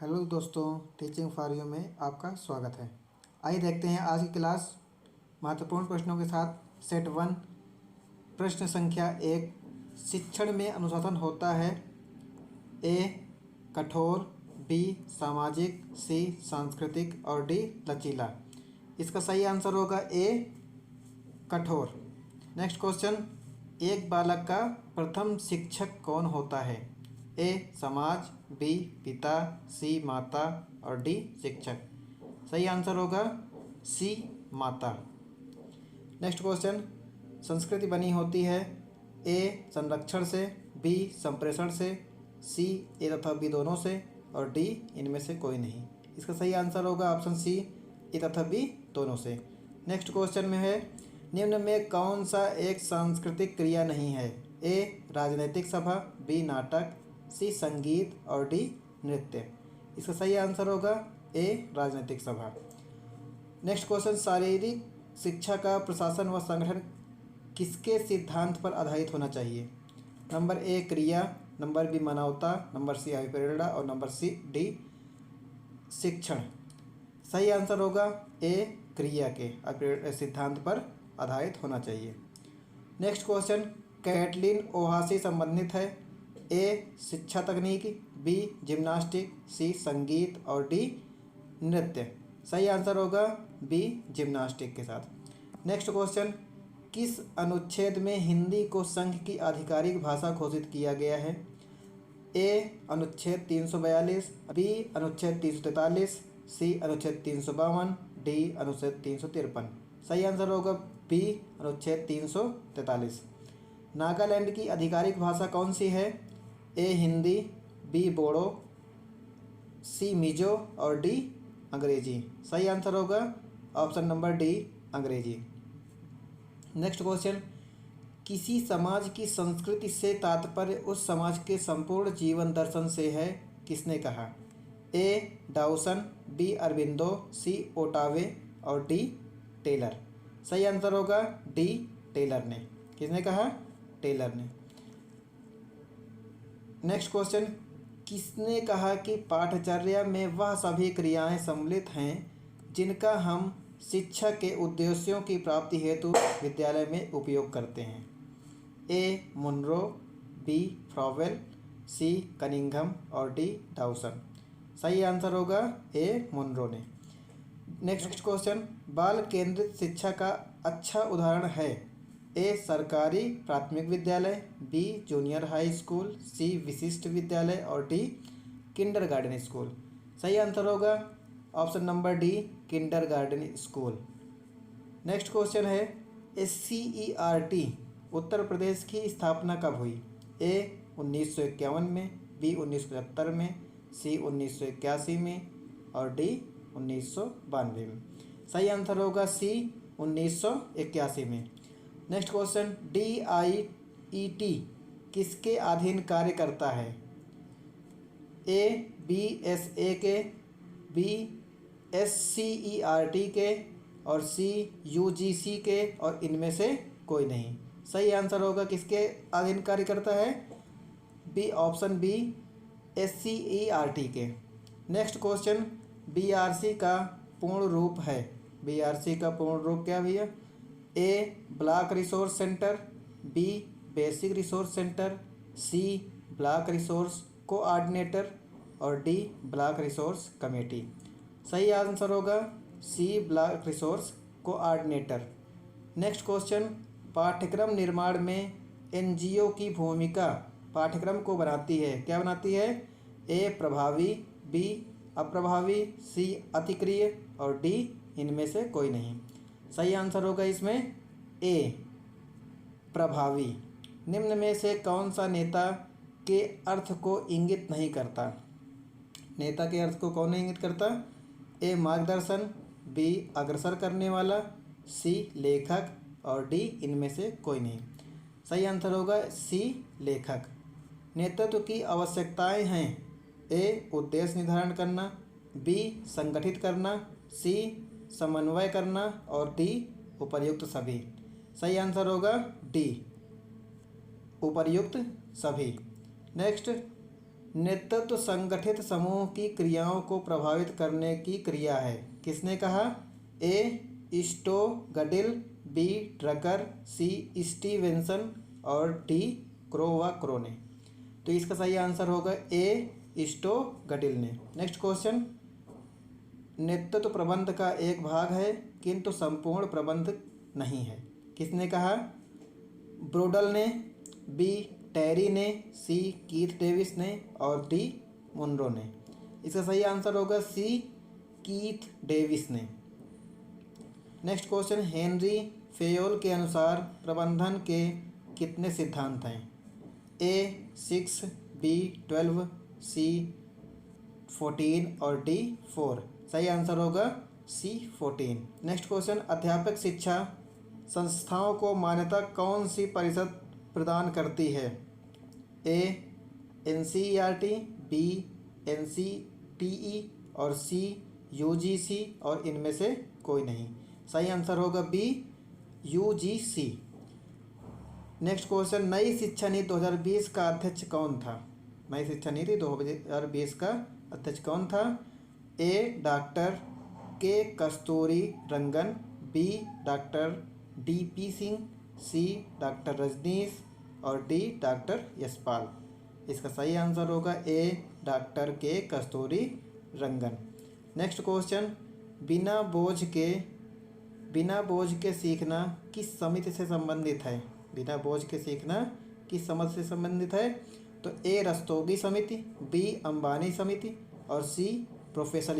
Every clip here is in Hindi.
हेलो दोस्तों, टीचिंग फॉर यू में आपका स्वागत है। आइए देखते हैं आज की क्लास महत्वपूर्ण प्रश्नों के साथ। सेट 1 प्रश्न संख्या 1। शिक्षण में अनुशासन होता है ए कठोर, बी सामाजिक, सी सांस्कृतिक और डी लचीला। इसका सही आंसर होगा ए कठोर। नेक्स्ट क्वेश्चन, एक बालक का प्रथम शिक्षक कौन होता है? ए समाज, बी पिता, सी माता और डी शिक्षक। सही आंसर होगा सी माता। नेक्स्ट क्वेश्चन, संस्कृति बनी होती है ए संरक्षण से, बी संप्रेषण से, सी ए तथा बी दोनों से और डी इनमें से कोई नहीं। इसका सही आंसर होगा ऑप्शन सी ए तथा बी दोनों से। नेक्स्ट क्वेश्चन में है, निम्न में कौन सा एक सांस्कृतिक क्रिया नहीं है? ए राजनीतिक सभा, बी नाटक, सी संगीत और डी नृत्य। इसका सही आंसर होगा ए राजनीतिक सभा। नेक्स्ट क्वेश्चन, शारीरिक शिक्षा का प्रशासन व संगठन किसके सिद्धांत पर आधारित होना चाहिए? नंबर ए क्रिया, नंबर बी मानवता, नंबर सी अभिप्रेरणा और नंबर सी डी शिक्षण। सही आंसर होगा ए क्रिया के सिद्धांत पर आधारित होना चाहिए। नेक्स्ट क्वेश्चन, कैटलिन ओहा से संबंधित है ए शिक्षा तकनीक, बी जिम्नास्टिक, सी संगीत और डी नृत्य। सही आंसर होगा बी जिम्नास्टिक के साथ। नेक्स्ट क्वेश्चन, किस अनुच्छेद में हिंदी को संघ की आधिकारिक भाषा घोषित किया गया है? ए अनुच्छेद 342, बी अनुच्छेद 343, सी अनुच्छेद 352, डी अनुच्छेद 353। सही आंसर होगा बी अनुच्छेद 343। नागालैंड की आधिकारिक भाषा कौन सी है? ए हिंदी, बी बोडो, सी मिजो और डी अंग्रेजी। सही आंसर होगा ऑप्शन नंबर डी अंग्रेजी। नेक्स्ट क्वेश्चन, किसी समाज की संस्कृति से तात्पर्य उस समाज के संपूर्ण जीवन दर्शन से है, किसने कहा? ए डाउसन, बी अरबिंदो, सी ओटावे और डी टेलर। सही आंसर होगा डी टेलर ने। किसने कहा? टेलर ने। नेक्स्ट क्वेश्चन, किसने कहा कि पाठचर्या में वह सभी क्रियाएं सम्मिलित हैं जिनका हम शिक्षा के उद्देश्यों की प्राप्ति हेतु विद्यालय में उपयोग करते हैं? ए मुनरो, बी फ्रॉवेल, सी कनिंघम और डी डाउसन। सही आंसर होगा ए मुनरो ने। नेक्स्ट क्वेश्चन, बाल केंद्रित शिक्षा का अच्छा उदाहरण है? ए सरकारी प्राथमिक विद्यालय, बी जूनियर हाई स्कूल, सी विशिष्ट विद्यालय और डी किंडरगार्टन स्कूल। सही आंसर होगा option number D kindergarten school. Next question है, SCERT उत्तर प्रदेश की स्थापना कब हुई? ए 1951 में, बी 1975 में, सी 1981 में और डी 1992 में। सही आंसर होगा सी 1981 में। नेक्स्ट क्वेश्चन, DIET किसके अधीन कार्य करता है? ए BSA के, बी SCERT के और सी UGC के और इनमें से कोई नहीं। सही आंसर होगा किसके अधीन कार्य करता है? बी ऑप्शन बी SCERT के। नेक्स्ट क्वेश्चन, BRC का पूर्ण रूप है? BRC का पूर्ण रूप क्या भैया? A block resource centre, B basic resource centre, C block resource coordinator और डी ब्लॉक रिसोर्स कमेटी। सही आंसर होगा C block resource coordinator. Next question, पाठ्यक्रम निर्माण में NGO की भूमिका पाठ्यक्रम को बनाती है, क्या बनाती है? ए प्रभावी, बी अप्रभावी, सी अतिक्रिय और डी इनमें से कोई नहीं। सही आंसर होगा इसमें ए प्रभावी। निम्न में से कौन सा नेता के अर्थ को इंगित नहीं करता? नेता के अर्थ को कौन नहीं इंगित करता? ए मार्गदर्शन, बी अग्रसर करने वाला, सी लेखक और डी इनमें से कोई नहीं। सही आंसर होगा सी लेखक। नेतृत्व की आवश्यकताएं हैं? ए उद्देश्य निर्धारण करना, बी संगठित करना, सी समन्वय करना और डी उपर्युक्त सभी। सही आंसर होगा डी उपर्युक्त सभी। नेक्स्ट, नेतृत्व संगठित समूह की क्रियाओं को प्रभावित करने की क्रिया है। किसने कहा? ए स्टोगडिल, बी ड्रकर, सी स्टीवेंसन और डी क्रोवा ने। तो इसका सही आंसर होगा ए स्टोगडिल ने। नेक्स्ट क्वेश्चन, नेतृत्व प्रबंध का एक भाग है किंतु संपूर्ण प्रबंध नहीं है। किसने कहा? ब्रोडल ने, बी टेरी ने, सी कीथ डेविस ने और डी मुनरो ने। इसका सही आंसर होगा सी कीथ डेविस ने। नेक्स्ट क्वेश्चन, हेनरी फेयोल के अनुसार प्रबंधन के कितने सिद्धांत हैं? ए 6, बी 12, सी 14 और डी 4। सही आंसर होगा सी 14। नेक्स्ट क्वेश्चन, अध्यापक शिक्षा संस्थाओं को मान्यता कौन सी परिषद प्रदान करती है? ए NCERT, बी NCTE और सी UGC और इनमें से कोई नहीं। सही आंसर होगा बी UGC। नेक्स्ट क्वेश्चन, नई शिक्षा नीति 2020 का अध्यक्ष कौन था? नई शिक्षा नीति 2020 का अध्यक्ष कौन था? ए डॉक्टर के कस्तूरी रंगन, बी डॉक्टर DP सिंह, सी डॉक्टर रजनीश और डी डॉक्टर यशपाल। इसका सही आंसर होगा ए डॉक्टर के कस्तूरी रंगन। नेक्स्ट क्वेश्चन, बिना बोझ के सीखना किस समिति से संबंधित है? बिना बोझ के सीखना किस समिति से संबंधित है? तो ए रस्तोगी समिति, बी अंबानी समिति और सी प्रोफेसर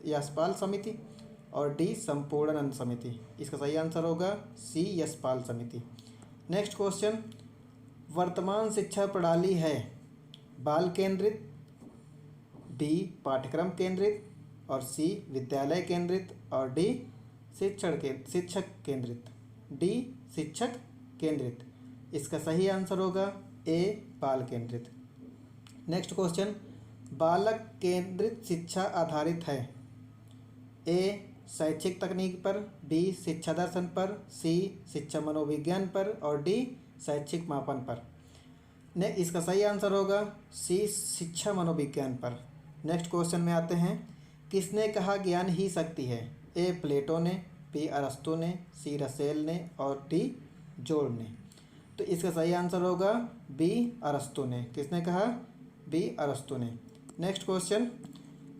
यशपाल समिति और डी संपूर्णानंद समिति। इसका सही आंसर होगा सी यशपाल समिति। नेक्स्ट क्वेश्चन, वर्तमान शिक्षा प्रणाली है बाल केंद्रित, बी पाठ्यक्रम केंद्रित और सी विद्यालय केंद्रित और डी शिक्षक केंद्रित। डी शिक्षक केंद्रित। इसका सही आंसर होगा ए बाल केंद्रित। नेक्स्ट क्वेश्चन, बालक केंद्रित शिक्षा आधारित है ए शैक्षिक तकनीक पर, बी शिक्षा दर्शन पर, सी शिक्षा मनोविज्ञान पर और डी शैक्षिक मापन पर। इसका सही आंसर होगा सी शिक्षा मनोविज्ञान पर। नेक्स्ट क्वेश्चन में आते हैं, किसने कहा ज्ञान ही शक्ति है? ए प्लेटो ने, बी अरस्तु ने, सी रसेल ने और डी जोड़ ने। तो इसका सही आंसर होगा बी अरस्तु ने। किसने कहा? बी अरस्तु ने। नेक्स्ट क्वेश्चन,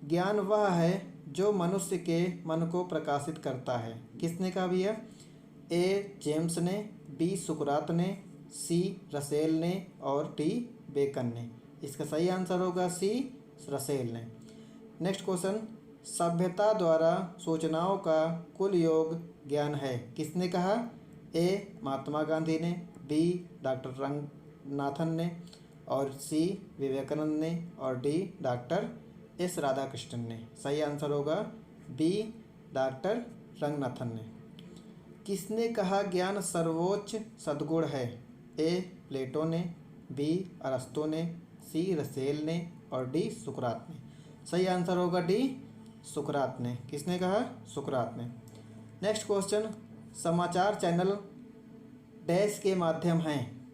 ज्ञान वह है जो मनुष्य के मन को प्रकाशित करता है। किसने कहा भैया? ए जेम्स ने, बी सुकरात ने, सी रसेल ने और डी बेकन ने। इसका सही आंसर होगा सी रसेल ने। नेक्स्ट क्वेश्चन, सभ्यता द्वारा सूचनाओं का कुल योग ज्ञान है। किसने कहा? ए महात्मा गांधी ने, बी डॉक्टर रंगनाथन ने और सी विवेकानंद ने और डी डॉक्टर एस राधाकृष्णन ने। सही आंसर होगा बी डॉक्टर रंगनाथन ने। किसने कहा ज्ञान सर्वोच्च सद्गुण है? ए प्लेटो ने, बी अरस्तु ने, सी रसेल ने और डी सुकरात ने। सही आंसर होगा डी सुकरात ने। किसने कहा? सुकरात ने। नेक्स्ट क्वेश्चन, समाचार चैनल डैश के माध्यम हैं?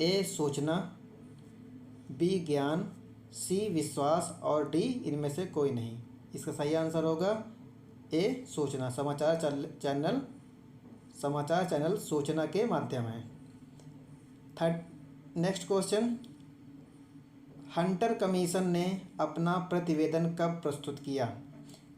ए सूचना, बी ज्ञान, सी विश्वास और डी इनमें से कोई नहीं। इसका सही आंसर होगा ए सूचना। समाचार चैनल सूचना के माध्यम है। नेक्स्ट क्वेश्चन, हंटर कमीशन ने अपना प्रतिवेदन कब प्रस्तुत किया?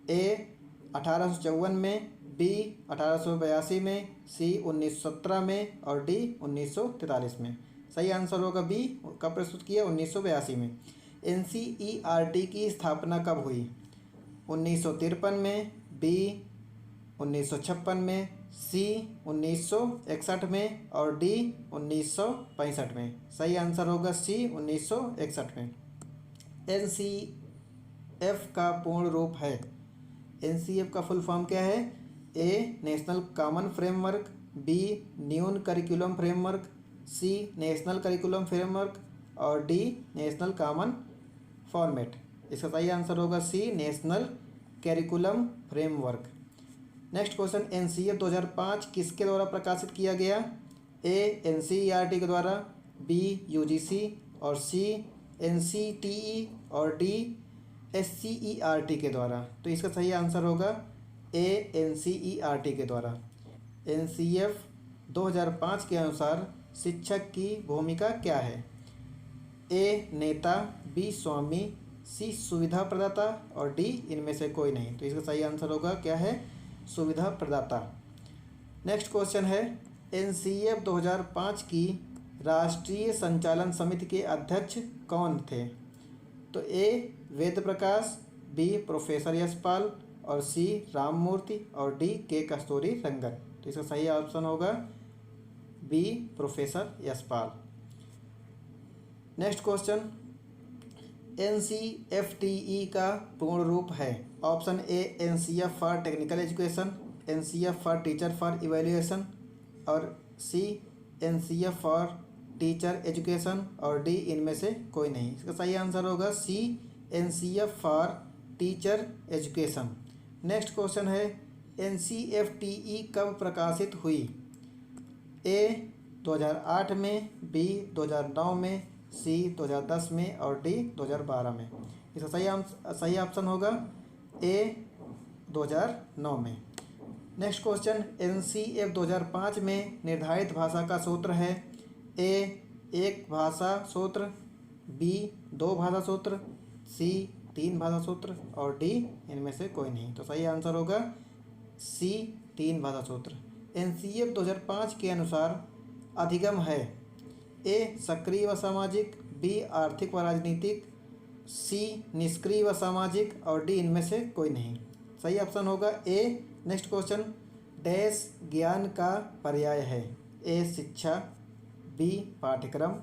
ए 1854 में, बी 1882 में, सी 1917 में और डी 1943 में। सही आंसर होगा बी, कब प्रस्तुत किया? 1982 में। NCERT की स्थापना कब हुई? 1953 में, बी 1956 में, सी 1961 में और डी 1965 में। सही आंसर होगा सी 1961 में। NCF का पूर्ण रूप है? NCF का फुल फॉर्म क्या है? A national common framework, B new curriculum framework, C national curriculum framework और डी नेशनल कॉमन फॉर्मेट। इसका सही आंसर होगा C national curriculum framework. Next question, NCF 2005 किसके द्वारा प्रकाशित किया गया? ए NCERT के द्वारा, बी UGC और सी NCTE और D SCERT के द्वारा। तो इसका सही आंसर होगा A NCERT के द्वारा। NCF 2005 के अनुसार शिक्षक की भूमिका क्या है? A नेता, B स्वामी, C सुविधा प्रदाता और D इनमें से कोई नहीं। तो इसका सही आंसर होगा क्या है? सुविधा प्रदाता। नेक्स्ट क्वेश्चन है, NCF 2005 की राष्ट्रीय संचालन समिति के अध्यक्ष कौन थे? तो A Ved Prakash, B professor Yashpal और C राममूर्ति और D के कस्तूरी रंगन। तो इसका सही ऑप्शन होगा B professor Yashpal. Next question, NCFTE का पूर्ण रूप है? Option A NCF for technical education, NCF for teacher for evaluation और C NCF for teacher education और D इनमें से कोई नहीं। इसका सही आंसर होगा C NCF for teacher education. Next question है, NCFTE कब प्रकाशित हुई? A 2008 में, B 2009 में, C 2010 में और D 2012 में। इसका सही ऑप्शन होगा A 2009 में। नेक्स्ट क्वेश्चन, NCF 2005 में निर्धारित भाषा का सूत्र है? A एक भाषा सूत्र, B 2 भाषा सूत्र, C 3 भाषा सूत्र और D इनमें से कोई नहीं। तो सही आंसर होगा C 3 भाषा सूत्र। NCF 2005 के अनुसार अधिगम है? A सक्रिय व सामाजिक, B आर्थिक व राजनीतिक, C निष्क्रिय व सामाजिक और D इनमें से कोई नहीं। सही ऑप्शन होगा A। नेक्स्ट क्वेश्चन, डैश ज्ञान का पर्याय है? A शिक्षा, B पाठ्यक्रम,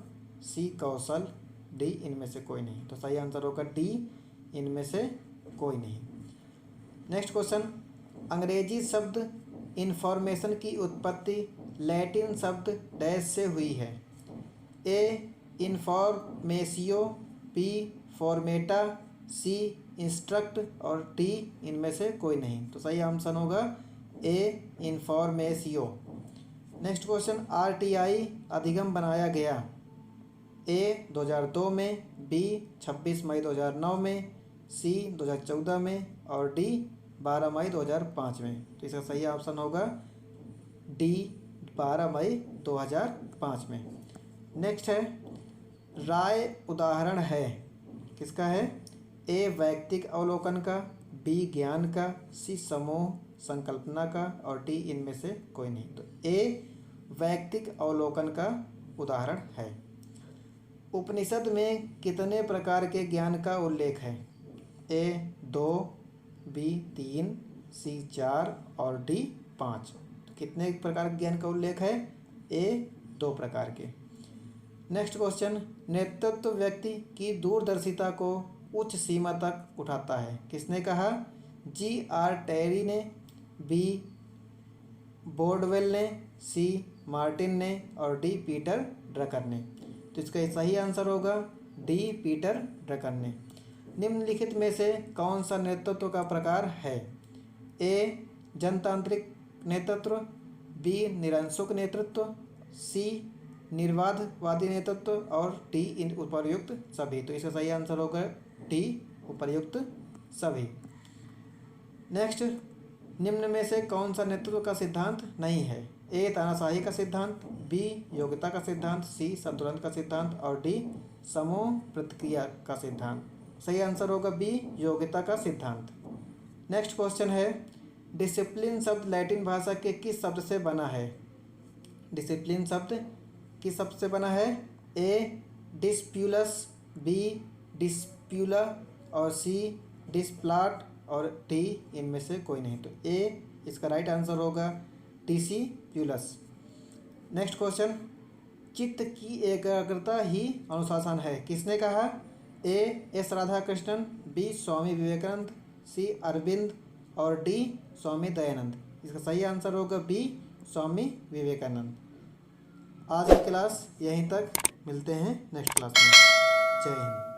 C कौशल, D इनमें से कोई नहीं। तो सही आंसर होगा D इनमें से कोई नहीं। नेक्स्ट क्वेश्चन, अंग्रेजी शब्द इंफॉर्मेशन की उत्पत्ति लैटिन शब्द डैश से हुई है? A इन्फॉर्मेशियो, B form data, C instruct और D इनमें से कोई नहीं। तो सही आंसर होगा A इन्फॉर्मेशियो। नेक्स्ट क्वेश्चन, RTI अधिगम बनाया गया? A 2002 में, B 26 मई 2009 में, C 2014 में और D 12 मई 2005 में। तो इसका सही ऑप्शन होगा D 12 मई 2005 में। नेक्स्ट है, राय उदाहरण है? किसका है? A वैयक्तिक अवलोकन का, B ज्ञान का, C समूह संकल्पना का और D इनमें से कोई नहीं। तो A वैयक्तिक अवलोकन का उदाहरण है। उपनिषद में कितने प्रकार के ज्ञान का उल्लेख है? A 2, B 3, C 4 और D 5। तो कितने प्रकार के ज्ञान का उल्लेख है? A 2 प्रकार के। नेक्स्ट क्वेश्चन, नेतृत्व व्यक्ति की दूरदर्शिता को उच्च सीमा तक उठाता है? किसने कहा? G.R. टेरी ने, B बोर्डवेल ने, C मार्टिन ने और D पीटर ड्रकर ने। तो इसका सही आंसर होगा D पीटर ड्रकर ने। निम्नलिखित में से कौन सा नेतृत्व का प्रकार है? A जनतांत्रिक नेतृत्व, B निरंकुश नेतृत्व, C निर्वाधवादी नेतृत्व और D इन उपर्युक्त सभी। तो इसका सही आंसर होगा D उपर्युक्त सभी। नेक्स्ट, निम्न में से कौन सा नेतृत्व का सिद्धांत नहीं है? A तानाशाही का सिद्धांत, B योग्यता का सिद्धांत, C संतुलन का सिद्धांत और D समूह प्रतिक्रिया का सिद्धांत। सही आंसर होगा B योग्यता का सिद्धांत। नेक्स्ट क्वेश्चन है, डिसिप्लिन शब्द लैटिन भाषा के किस शब्द से बना है? डिसिप्लिन शब्द किस शब्द से बना है? A डिस्प्यूलस, B डिस्प्यूला और C डिस्प्लाट और D इनमें से कोई नहीं। तो A इसका राइट आंसर होगा डिसिप्यूलस। नेक्स्ट क्वेश्चन, चित्त की एकाग्रता ही अनुशासन है? किसने कहा? A S Radhakrishnan, B Swami Vivekananda, C Aurobindo और D स्वामी दयानंद। इसका सही आंसर होगा B स्वामी विवेकानंद। आज की क्लास यहीं तक, मिलते हैं नेक्स्ट क्लास में। जय हिंद।